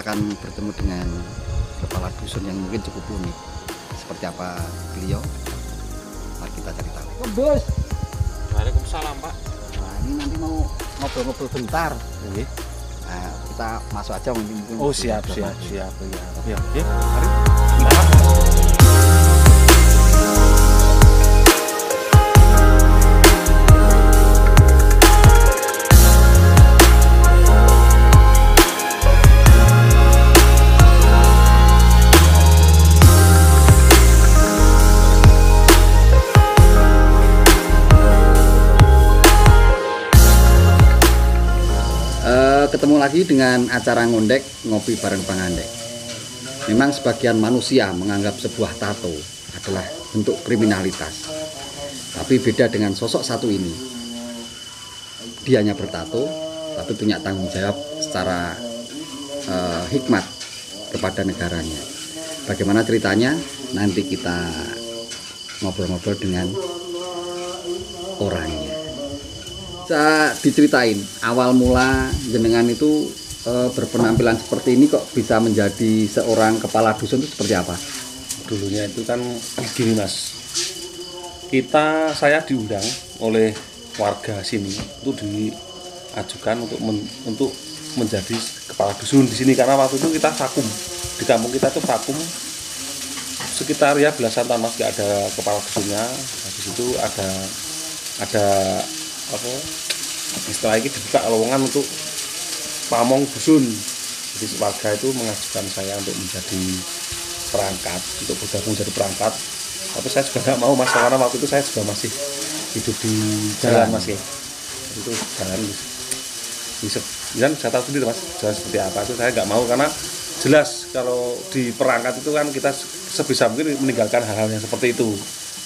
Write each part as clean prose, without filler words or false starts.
kita akan bertemu dengan kepala dusun yang mungkin cukup unik. Seperti apa beliau? Mari kita cari tahu. Bos. Waalaikumsalam, Pak. Nah, ini nanti mau ngobrol-ngobrol bentar. Nah, kita masuk aja mungkin. Oh, siap. Ya, mari. Ketemu lagi dengan acara ngondek ngopi bareng Bang Andek. Memang sebagian manusia menganggap sebuah tato adalah bentuk kriminalitas. Tapi beda dengan sosok satu ini. Dia hanya bertato, tapi punya tanggung jawab secara hikmat kepada negaranya. Bagaimana ceritanya? Nanti kita ngobrol-ngobrol dengan orangnya. Bisa diceritain awal mula jenengan itu berpenampilan seperti ini kok bisa menjadi seorang kepala dusun itu seperti apa? Dulunya itu kan gini, Mas. Saya diundang oleh warga sini itu diajukan untuk menjadi kepala dusun di sini karena waktu itu kita vakum. Di kampung kita tuh vakum sekitar ya belasan tahun, Mas, nggak ada kepala dusunnya. Habis itu ada apa istilah ini dibuka lowongan untuk pamong dusun. Jadi warga itu mengajukan saya untuk menjadi perangkat, untuk bergabung jadi perangkat. Tapi saya juga nggak mau, Mas, karena waktu itu saya juga masih hidup di jalan, Mas, ya. Itu jalan dan saya tahu sendiri, Mas, jalan seperti apa itu saya nggak mau karena jelas kalau di perangkat itu kan kita sebisa mungkin meninggalkan hal-hal yang seperti itu.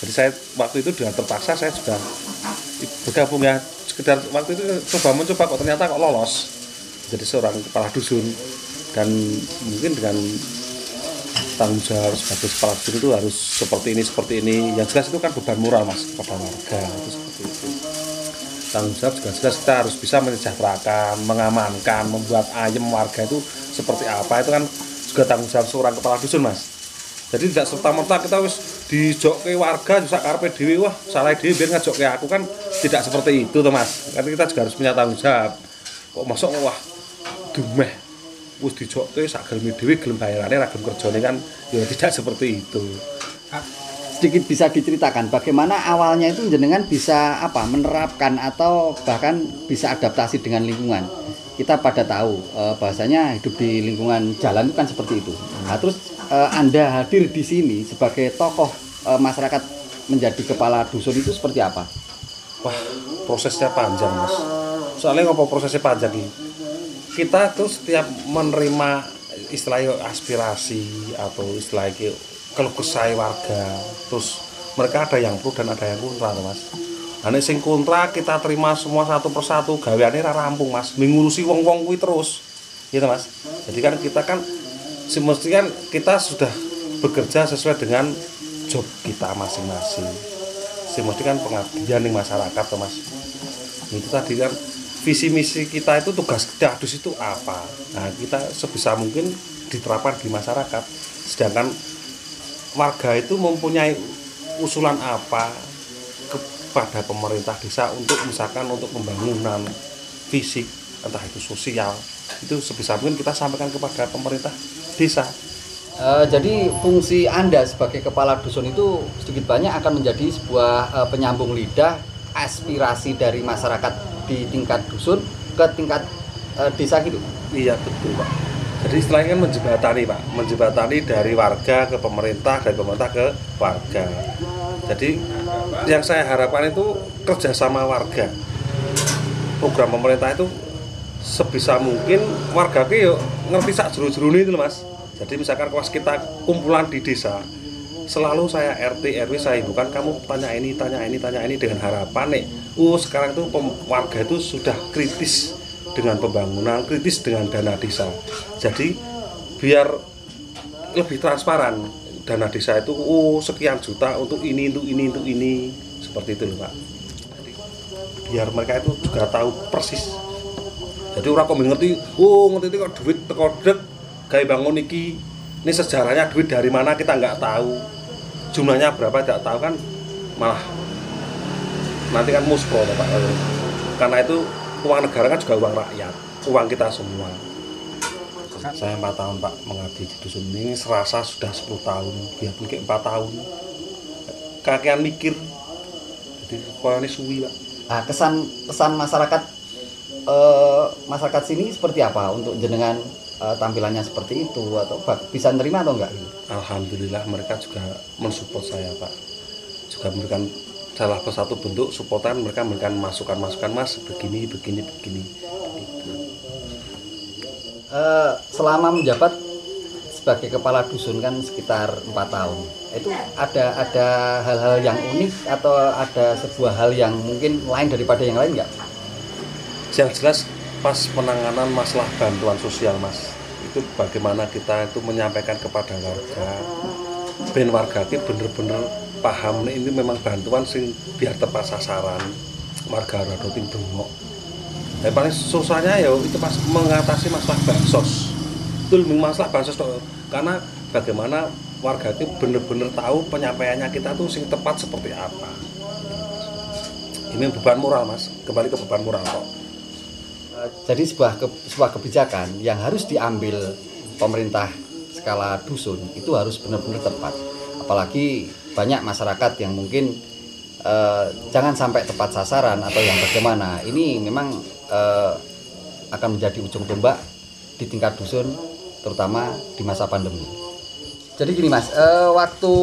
Jadi saya waktu itu dengan terpaksa saya juga bergabung ya, sekedar waktu itu mencoba kok ternyata kok lolos jadi seorang kepala dusun. Dan mungkin dengan tanggung jawab sebagai kepala dusun itu harus seperti ini. Yang jelas itu kan beban moral, Mas, kepada warga itu seperti itu. Tanggung jawab juga jelas kita harus bisa mensejahterakan, mengamankan, membuat ayem warga itu seperti apa, itu kan juga tanggung jawab seorang kepala dusun, Mas. Jadi tidak serta-merta kita wis dijokke warga bisa karepe dhewe, wah salah dhewe biar ngajokke aku, kan tidak seperti itu toh, Mas. Karena kita juga harus punya tanggung jawab. Kok masuk wah dumeh wis dijokke sak gelem dhewe gelem bayarane ra gelem kerjane, kan ya tidak seperti itu. Sedikit bisa diceritakan bagaimana awalnya itu jenengan bisa menerapkan atau bahkan bisa adaptasi dengan lingkungan. Kita pada tahu bahasanya hidup di lingkungan jalan itu kan seperti itu. Nah, terus Anda hadir di sini sebagai tokoh masyarakat menjadi kepala dusun itu seperti apa? Wah, prosesnya panjang, Mas. Soalnya ngapa prosesnya panjang ini? Kita tuh setiap menerima istilahnya aspirasi atau istilahnya keluh kesah warga, terus mereka ada yang pro dan ada yang kontra, Mas. Ane sing kontra kita terima semua satu persatu, gaweane ra rampung, Mas. Mengurusi wong-wong kuwi terus. Gitu, Mas. Jadi kan kita kan semestinya kita sudah bekerja sesuai dengan job kita masing-masing. Semestinya kan pengabdian ning masyarakat, toh, Mas. Itu tadi kan visi misi kita itu, tugas dadus itu apa. Nah, kita sebisa mungkin diterapkan di masyarakat. Sedangkan warga itu mempunyai usulan apa kepada pemerintah desa untuk misalkan untuk pembangunan fisik, entah itu sosial, itu sebisa mungkin kita sampaikan kepada pemerintah desa. Jadi fungsi Anda sebagai kepala dusun itu sedikit banyak akan menjadi sebuah penyambung lidah aspirasi dari masyarakat di tingkat dusun ke tingkat desa gitu. Iya, betul, Pak. Jadi istilahnya kan menjembatani, Pak, menjembatani dari warga ke pemerintah, dari pemerintah ke warga. Jadi yang saya harapkan itu kerjasama warga. Program pemerintah itu sebisa mungkin warga itu yuk ngerti sak jero-jerone itu, Mas. Jadi misalkan pas kita kumpulan di desa, selalu saya RT RW saya bukan kamu tanya ini dengan harapan nih. Sekarang itu warga itu sudah kritis dengan pembangunan, kritis dengan dana desa. Jadi biar lebih transparan, dana desa itu sekian juta untuk ini seperti itu loh, Pak. Jadi, biar mereka itu juga tahu persis. Jadi orang kok ngerti, ngerti kok duit teko dek gawe bangun ini sejarahnya duit dari mana kita nggak tahu, jumlahnya berapa tidak tahu kan, malah nanti kan muspro Pak. Karena itu uang negara kan juga uang rakyat, uang kita semua. Saya 4 tahun Pak mengabdi di dusun ini, serasa sudah 10 tahun, biar mungkin 4 tahun. Kakean mikir, jadi ini suwi Pak. Nah, kesan masyarakat masyarakat sini seperti apa untuk jenengan, tampilannya seperti itu atau bisa nerima atau enggak? Alhamdulillah mereka juga mensupport saya Pak, juga memberikan salah satu bentuk supportan, mereka memberikan masukan-masukan, Mas begini gitu. Selama menjabat sebagai kepala dusun kan sekitar 4 tahun, itu ada hal-hal yang unik atau ada sebuah hal yang mungkin lain daripada yang lain nggak? Yang jelas pas penanganan masalah bantuan sosial Mas, itu bagaimana kita itu menyampaikan kepada warga, ben warga itu bener-bener paham nih, ini memang bantuan sing biar tepat sasaran, warga rada tim bengok. Yang paling susahnya ya itu pas mengatasi masalah bansos. Itu lebih masalah bansos toh. Karena bagaimana warga itu bener-bener tahu penyampaiannya kita tuh sing tepat seperti apa. Ini beban moral Mas, kembali ke beban moral kok. Jadi sebuah kebijakan yang harus diambil pemerintah skala dusun itu harus benar-benar tepat. Apalagi banyak masyarakat yang mungkin jangan sampai tepat sasaran atau yang bagaimana. Ini memang akan menjadi ujung tombak di tingkat dusun, terutama di masa pandemi. Jadi gini Mas, waktu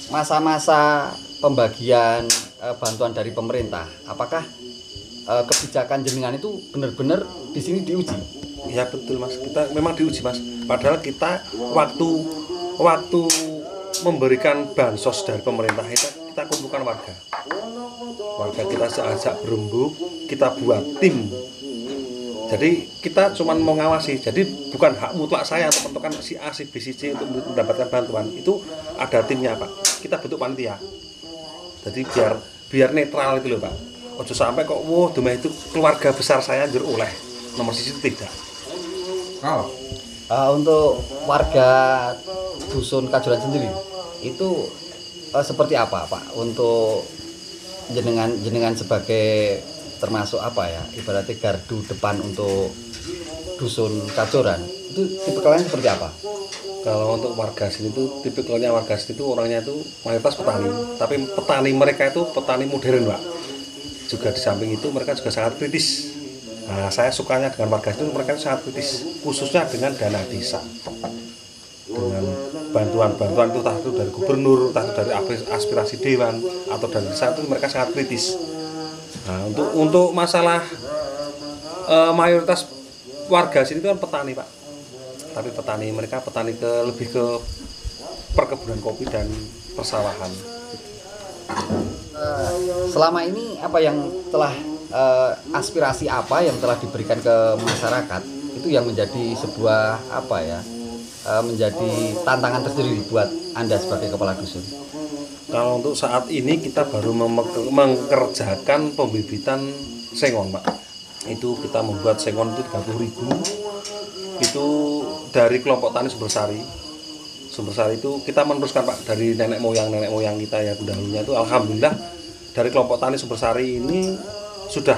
masa-masa pembagian bantuan dari pemerintah, apakah kebijakan jenengan itu benar-benar di sini diuji? Ya betul Mas, kita memang diuji Mas. Padahal kita waktu memberikan bansos dari pemerintah itu kita kumpulkan warga kita ajak berembuk, kita buat tim. Jadi kita cuma mau ngawasi. Jadi bukan hak mutlak saya untuk menentukan si A, si B, si C untuk mendapatkan bantuan. Itu ada timnya Pak. Kita bentuk panitia. Jadi biar netral itu loh Pak. Ojo sampai kok dumah itu keluarga besar saya anjur oleh. Nomor sisi tidak. Untuk warga dusun Kajoran sendiri itu seperti apa Pak? Untuk jenengan sebagai termasuk apa ya, ibaratnya gardu depan untuk dusun Kajoran, itu tipikalnya seperti apa? Kalau untuk warga sini tuh tipikalnya warga sini tuh orangnya tuh mayoritas petani, tapi petani mereka itu petani modern Pak. Juga di samping itu mereka juga sangat kritis. Nah, saya sukanya dengan warga itu mereka sangat kritis, khususnya dengan dana desa, dengan bantuan-bantuan itu entah itu dari gubernur, entah itu dari aspirasi dewan atau dari desa, itu mereka sangat kritis. Nah, untuk masalah mayoritas warga sini itu kan petani Pak, tapi mereka lebih ke perkebunan kopi dan persawahan. Selama ini apa yang telah aspirasi apa yang telah diberikan ke masyarakat itu yang menjadi sebuah apa ya, menjadi tantangan tersendiri buat Anda sebagai kepala dusun? Kalau untuk saat ini kita baru mengerjakan pembibitan sengon Pak. Itu kita membuat sengon itu 30.000. Itu dari kelompok tani Sumbersari. Sumbersari itu kita meneruskan Pak dari nenek moyang kita yang dahulunya itu, alhamdulillah dari kelompok tani Sumbersari ini sudah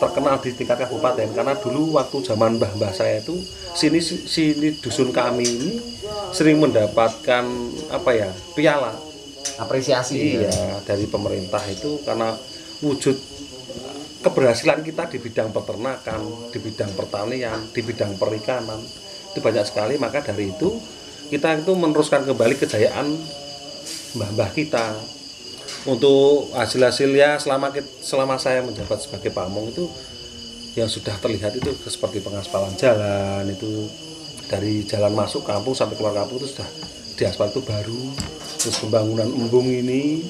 terkenal di tingkat kabupaten. Karena dulu waktu zaman mbah-mbah saya itu sini dusun kami ini sering mendapatkan apa ya, piala apresiasi. Iya, dari pemerintah itu karena wujud keberhasilan kita di bidang peternakan, di bidang pertanian, di bidang perikanan itu banyak sekali. Maka dari itu kita itu meneruskan kembali kejayaan mbah-mbah kita. Untuk hasil-hasilnya selama saya menjabat sebagai pamong itu yang sudah terlihat itu seperti pengaspalan jalan, itu dari jalan masuk kampung sampai keluar kampung itu sudah diaspal itu baru. Terus pembangunan embung ini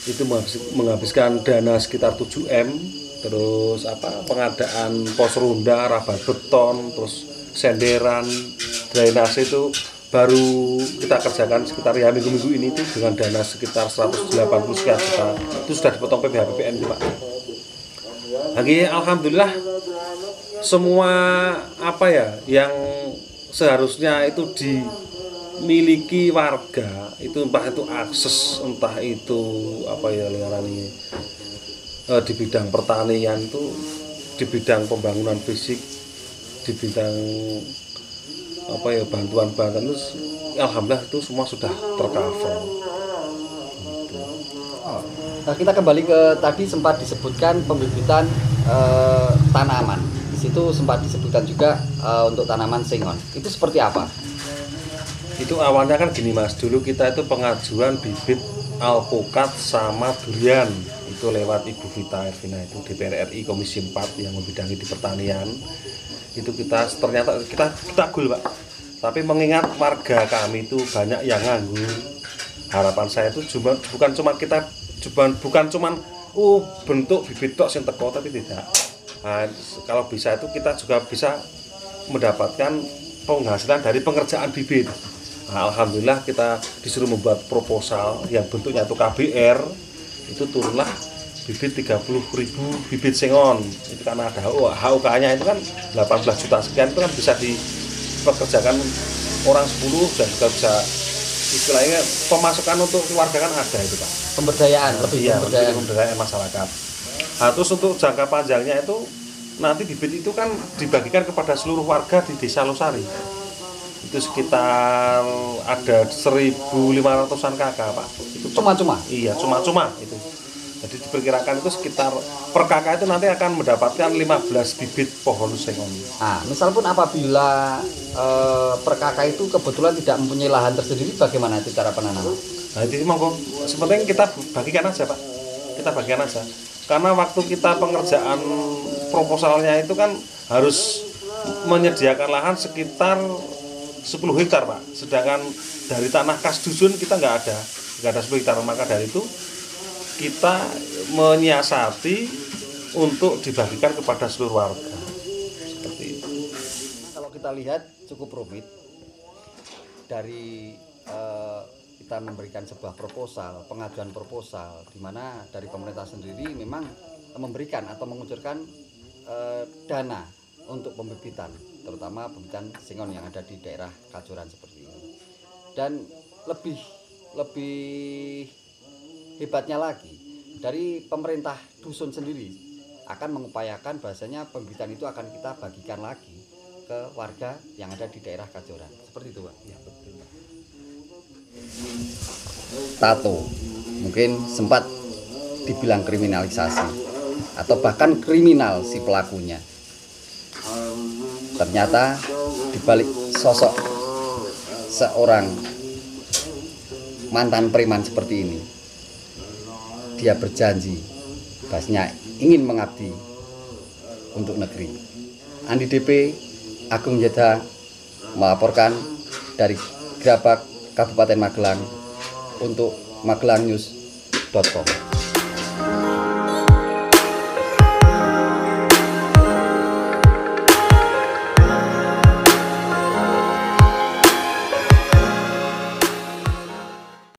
itu menghabiskan dana sekitar 7M. Terus pengadaan pos ronda, rabat beton, terus senderan, drainase itu baru kita kerjakan sekitar ya minggu-minggu ini itu dengan dana sekitar 180 sekian juta. Itu sudah dipotong PPHPPN Pak. Lagi alhamdulillah semua apa ya yang seharusnya itu dimiliki warga, itu entah itu akses, entah itu apa ya ini di bidang pertanian itu, di bidang pembangunan fisik, di bidang apa ya bantuan-bantuan itu, alhamdulillah itu semua sudah tercover. Nah, kita kembali ke tadi sempat disebutkan pembibitan tanaman. Di situ sempat disebutkan juga untuk tanaman sengon. Itu seperti apa? Itu awalnya kan gini Mas, dulu kita itu pengajuan bibit alpukat sama durian itu lewat Ibu Vita Ervina, itu DPR RI Komisi 4 yang membidangi di pertanian. Itu kita ternyata kita gul Pak. Tapi mengingat warga kami itu banyak yang nganggur, harapan saya itu bukan cuma bentuk bibit tok sing teko, tapi tidak. Nah, kalau bisa itu kita juga bisa mendapatkan penghasilan dari pengerjaan bibit. Nah, alhamdulillah kita disuruh membuat proposal yang bentuknya itu KBR, itu turunlah bibit 30.000 bibit sengon. Itu karena ada HOK-nya itu kan 18 juta sekian, itu kan bisa dipekerjakan orang 10 dan juga bisa istilahnya pemasukan untuk keluarga kan ada itu Pak. Pemberdayaan, lebih pemberdayaan masyarakat. Nah, terus untuk jangka panjangnya itu nanti bibit itu kan dibagikan kepada seluruh warga di Desa Losari. Itu sekitar ada 1.500-an kakak Pak. Itu cuma-cuma? Iya, cuma-cuma itu. Jadi diperkirakan itu sekitar per kakak itu nanti akan mendapatkan 15 bibit pohon sengon. Nah, misal pun apabila per kakak itu kebetulan tidak mempunyai lahan tersendiri, bagaimana itu cara penanaman? Nah, itu monggo sebenarnya kita bagikan aja Pak. Kita bagikan aja. Karena waktu kita pengerjaan proposalnya itu kan harus menyediakan lahan sekitar 10 hektar Pak. Sedangkan dari tanah kas dusun kita nggak ada 10 hektar. Maka dari itu kita menyiasati untuk dibagikan kepada seluruh warga. Seperti itu. Kalau kita lihat cukup rumit dari kita memberikan sebuah proposal, pengajuan proposal, di mana dari pemerintah sendiri memang memberikan atau mengucurkan dana untuk pembibitan, terutama pembibitan sengon yang ada di daerah Kajoran seperti ini. Dan lebih hebatnya lagi, dari pemerintah dusun sendiri akan mengupayakan bahasanya pembibitan itu akan kita bagikan lagi ke warga yang ada di daerah Kajoran. Seperti itu Pak? Ya, betul. Tato mungkin sempat dibilang kriminalisasi atau bahkan kriminal si pelakunya. Ternyata dibalik sosok seorang mantan preman seperti ini, dia berjanji bahasanya ingin mengabdi untuk negeri. Andi DP, Agung Yedha melaporkan dari Grabak, Kabupaten Magelang untuk magelangnews.com.